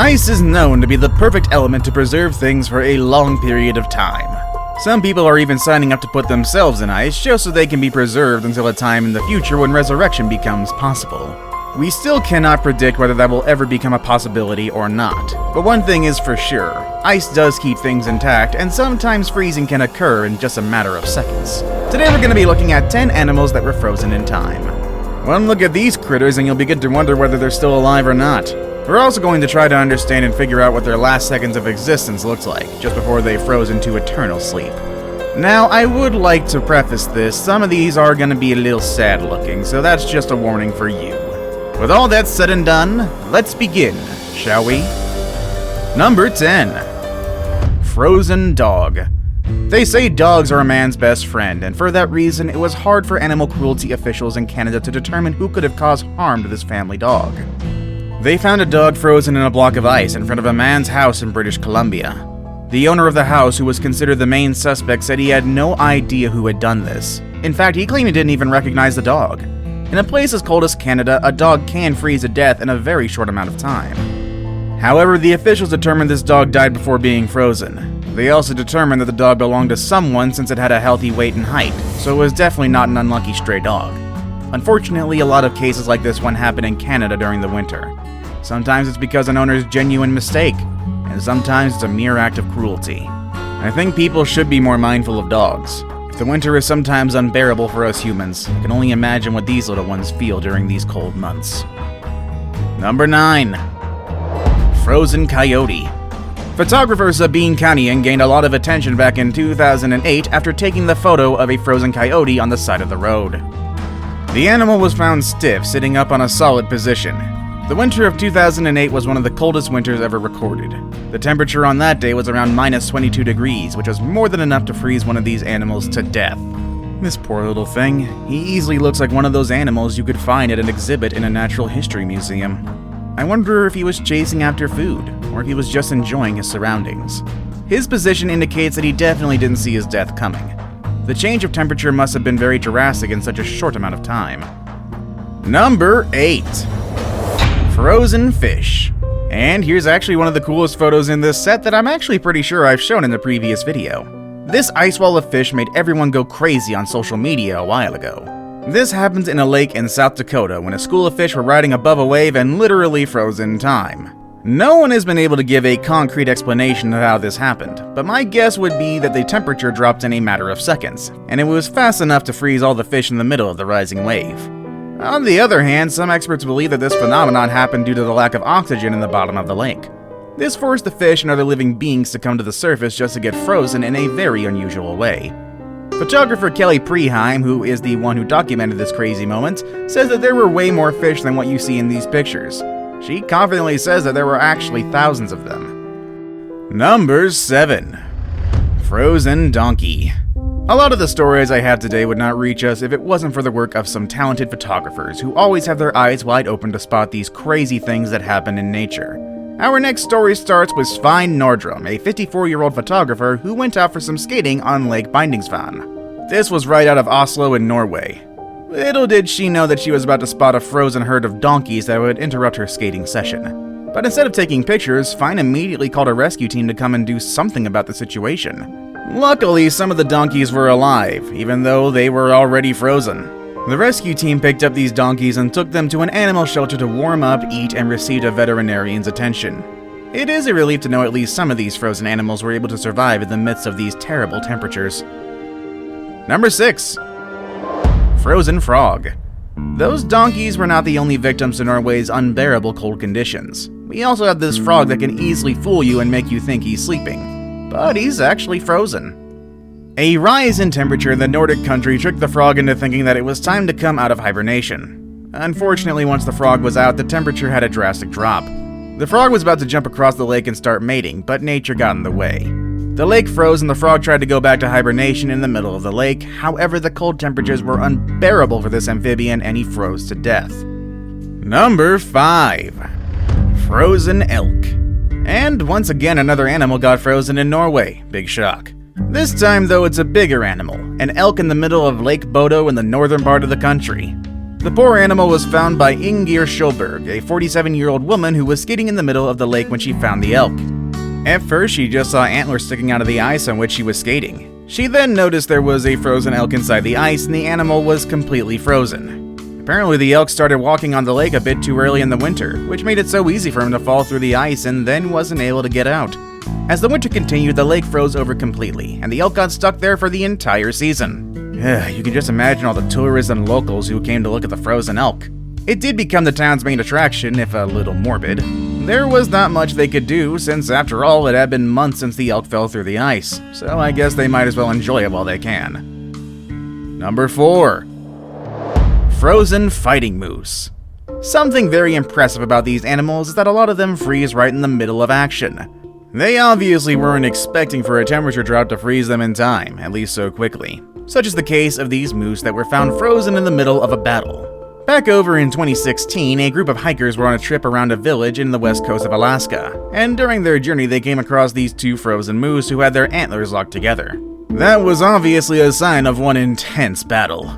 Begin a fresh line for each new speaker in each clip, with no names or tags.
Ice is known to be the perfect element to preserve things for a long period of time. Some people are even signing up to put themselves in ice just so they can be preserved until a time in the future when resurrection becomes possible. We still cannot predict whether that will ever become a possibility or not, but one thing is for sure, ice does keep things intact, and sometimes freezing can occur in just a matter of seconds. Today we're going to be looking at 10 animals that were frozen in time. One look at these critters and you'll begin to wonder whether they're still alive or not. We're also going to try to understand and figure out what their last seconds of existence looked like, just before they froze into eternal sleep. Now, I would like to preface this, some of these are going to be a little sad looking, so that's just a warning for you. With all that said and done, let's begin, shall we? Number 10. Frozen Dog. They say dogs are a man's best friend, and for that reason, it was hard for animal cruelty officials in Canada to determine who could have caused harm to this family dog. They found a dog frozen in a block of ice in front of a man's house in British Columbia. The owner of the house, who was considered the main suspect, said he had no idea who had done this. In fact, he claimed he didn't even recognize the dog. In a place as cold as Canada, a dog can freeze to death in a very short amount of time. However, the officials determined this dog died before being frozen. They also determined that the dog belonged to someone since it had a healthy weight and height, so it was definitely not an unlucky stray dog. Unfortunately, a lot of cases like this one happen in Canada during the winter. Sometimes it's because an owner's genuine mistake, and sometimes it's a mere act of cruelty. I think people should be more mindful of dogs. If the winter is sometimes unbearable for us humans, I can only imagine what these little ones feel during these cold months. Number 9. Frozen Coyote. Photographer Sabine Canyon gained a lot of attention back in 2008 after taking the photo of a frozen coyote on the side of the road. The animal was found stiff, sitting up on a solid position. The winter of 2008 was one of the coldest winters ever recorded. The temperature on that day was around minus 22 degrees, which was more than enough to freeze one of these animals to death. This poor little thing. He easily looks like one of those animals you could find at an exhibit in a natural history museum. I wonder if he was chasing after food, or if he was just enjoying his surroundings. His position indicates that he definitely didn't see his death coming. The change of temperature must have been very drastic in such a short amount of time. Number 8. Frozen Fish. And here's actually one of the coolest photos in this set that I'm actually pretty sure I've shown in the previous video. This ice wall of fish made everyone go crazy on social media a while ago. This happened in a lake in South Dakota when a school of fish were riding above a wave and literally froze in time. No one has been able to give a concrete explanation of how this happened, but my guess would be that the temperature dropped in a matter of seconds, and it was fast enough to freeze all the fish in the middle of the rising wave. On the other hand, some experts believe that this phenomenon happened due to the lack of oxygen in the bottom of the lake. This forced the fish and other living beings to come to the surface just to get frozen in a very unusual way. Photographer Kelly Preheim, who is the one who documented this crazy moment, says that there were way more fish than what you see in these pictures. She confidently says that there were actually thousands of them. Number 7. Frozen Donkey. A lot of the stories I have today would not reach us if it wasn't for the work of some talented photographers who always have their eyes wide open to spot these crazy things that happen in nature. Our next story starts with Svein Nordrum, a 54-year-old photographer who went out for some skating on Lake Bindingsvann. This was right out of Oslo in Norway. Little did she know that she was about to spot a frozen herd of donkeys that would interrupt her skating session. But instead of taking pictures, Svein immediately called a rescue team to come and do something about the situation. Luckily, some of the donkeys were alive, even though they were already frozen. The rescue team picked up these donkeys and took them to an animal shelter to warm up, eat, and receive a veterinarian's attention. It is a relief to know at least some of these frozen animals were able to survive in the midst of these terrible temperatures. Number 6. Frozen Frog. Those donkeys were not the only victims to Norway's unbearable cold conditions. We also have this frog that can easily fool you and make you think he's sleeping. But he's actually frozen. A rise in temperature in the Nordic country tricked the frog into thinking that it was time to come out of hibernation. Unfortunately, once the frog was out, the temperature had a drastic drop. The frog was about to jump across the lake and start mating, but nature got in the way. The lake froze and the frog tried to go back to hibernation in the middle of the lake. However, the cold temperatures were unbearable for this amphibian and he froze to death. Number 5. Frozen Elk. And once again, another animal got frozen in Norway. Big shock. This time, though, it's a bigger animal, an elk in the middle of Lake Bodo in the northern part of the country. The poor animal was found by Ingir Schulberg, a 47-year-old woman who was skating in the middle of the lake when she found the elk. At first, she just saw antlers sticking out of the ice on which she was skating. She then noticed there was a frozen elk inside the ice and the animal was completely frozen. Apparently, the elk started walking on the lake a bit too early in the winter, which made it so easy for him to fall through the ice and then wasn't able to get out. As the winter continued, the lake froze over completely, and the elk got stuck there for the entire season. You can just imagine all the tourists and locals who came to look at the frozen elk. It did become the town's main attraction, if a little morbid. There was not much they could do, since after all, it had been months since the elk fell through the ice, so I guess they might as well enjoy it while they can. Number 4. Frozen fighting moose. Something very impressive about these animals is that a lot of them freeze right in the middle of action. They obviously weren't expecting for a temperature drop to freeze them in time, at least so quickly. Such is the case of these moose that were found frozen in the middle of a battle. Back over in 2016, a group of hikers were on a trip around a village in the west coast of Alaska, and during their journey they came across these 2 frozen moose who had their antlers locked together. That was obviously a sign of one intense battle.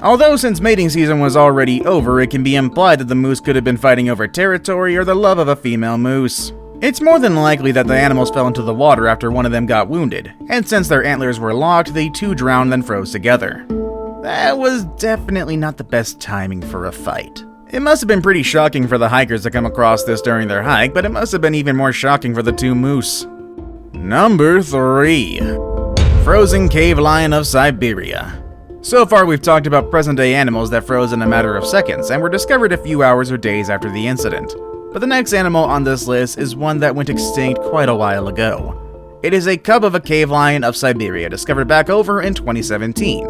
Although since mating season was already over, it can be implied that the moose could have been fighting over territory or the love of a female moose. It's more than likely that the animals fell into the water after one of them got wounded, and since their antlers were locked, the 2 drowned then froze together. That was definitely not the best timing for a fight. It must have been pretty shocking for the hikers to come across this during their hike, but it must have been even more shocking for the 2 moose. Number 3. Frozen cave lion of Siberia. So far we've talked about present-day animals that froze in a matter of seconds and were discovered a few hours or days after the incident. But the next animal on this list is one that went extinct quite a while ago. It is a cub of a cave lion of Siberia discovered back over in 2017.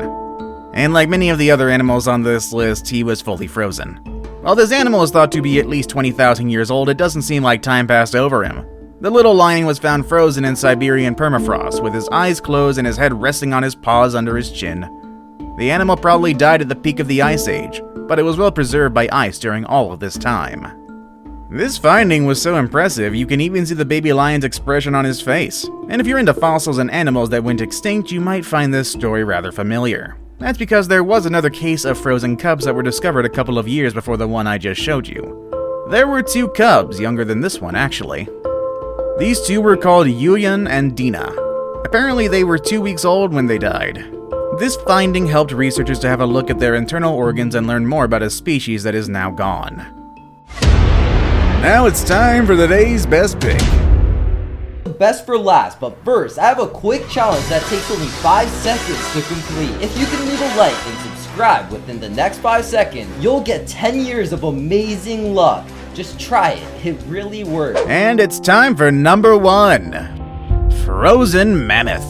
And like many of the other animals on this list, he was fully frozen. While this animal is thought to be at least 20,000 years old, it doesn't seem like time passed over him. The little lion was found frozen in Siberian permafrost, with his eyes closed and his head resting on his paws under his chin. The animal probably died at the peak of the Ice Age, but it was well preserved by ice during all of this time. This finding was so impressive, you can even see the baby lion's expression on his face. And if you're into fossils and animals that went extinct, you might find this story rather familiar. That's because there was another case of frozen cubs that were discovered a couple of years before the one I just showed you. There were 2 cubs, younger than this one actually. These 2 were called Yulian and Dina. Apparently they were 2 weeks old when they died. This finding helped researchers to have a look at their internal organs and learn more about a species that is now gone. Now it's time for the day's best pick.
Best for last, but first, I have a quick challenge that takes only 5 seconds to complete. If you can leave a like and subscribe within the next 5 seconds, you'll get 10 years of amazing luck. Just try it, it really works.
And it's time for number 1. Frozen mammoth.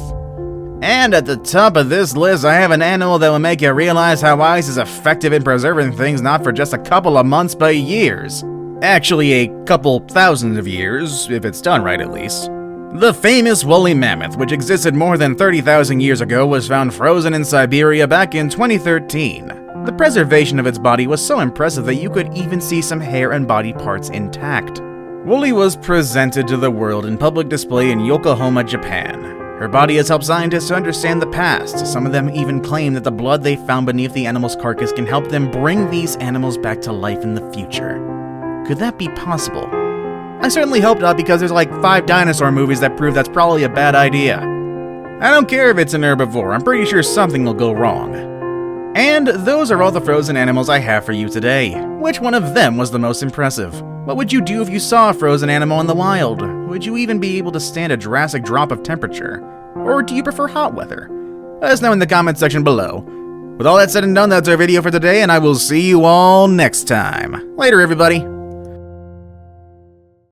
And at the top of this list, I have an animal that will make you realize how ice is effective in preserving things not for just a couple of months, but years. Actually, a couple thousand of years, if it's done right at least. The famous woolly mammoth, which existed more than 30,000 years ago, was found frozen in Siberia back in 2013. The preservation of its body was so impressive that you could even see some hair and body parts intact. Woolly was presented to the world in public display in Yokohama, Japan. Her body has helped scientists to understand the past. Some of them even claim that the blood they found beneath the animal's carcass can help them bring these animals back to life in the future. Could that be possible? I certainly hope not, because there's like 5 dinosaur movies that prove that's probably a bad idea. I don't care if it's an herbivore, I'm pretty sure something will go wrong. And those are all the frozen animals I have for you today. Which one of them was the most impressive? What would you do if you saw a frozen animal in the wild? Would you even be able to stand a drastic drop of temperature? Or do you prefer hot weather? Let us know in the comment section below. With all that said and done, that's our video for today, and I will see you all next time. Later, everybody.